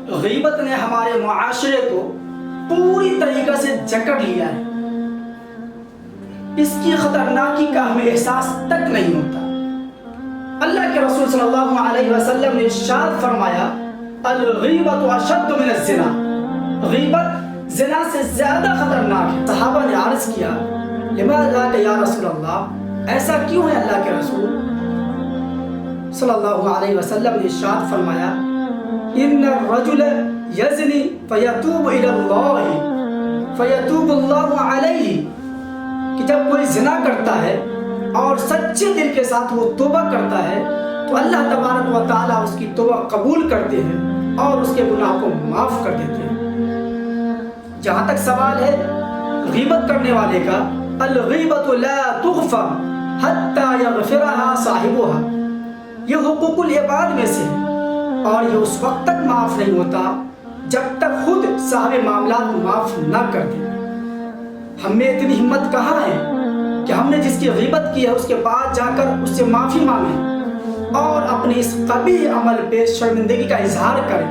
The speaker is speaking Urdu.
غیبت نے ہمارے معاشرے کو پوری طریقے سے جکڑ لیا ہے. اس کی خطرناکی کا ہمیں احساس تک نہیں ہوتا. اللہ کے رسول صلی اللہ علیہ وسلم نے ارشاد فرمایا الغیبت اشد من الزنا. غیبت زنا سے زیادہ خطرناک ہے. صحابہ نے عرض کیا لماذا یا رسول اللہ, ایسا کیوں ہے اللہ کے رسول؟ صلی اللہ علیہ وسلم نے ارشاد فرمایا ان الرجل یزنی فیتوب الی اللہ فیتوب اللہ علیہ, کہ جب کوئی زنا کرتا ہے اور سچے دل کے ساتھ وہ توبہ کرتا ہے تو اللہ تبارک و تعالیٰ اس کی توبہ قبول کرتے ہیں اور اس کے گناہ کو معاف کر دیتے ہیں. جہاں تک سوال ہے غیبت کرنے والے کا, الغیبت لا تغفر حتی یغفرها صاحبها, یہ حقوق العباد میں سے ہے اور یہ اس وقت تک معاف نہیں ہوتا جب تک خود صاحب معاملات معاف نہ کر دے. ہم میں اتنی ہمت کہاں ہے کہ ہم نے جس کی غیبت کی ہے اس کے پاس جا کر اس سے معافی مانگیں اور اپنے اس قبیح عمل پہ شرمندگی کا اظہار کریں.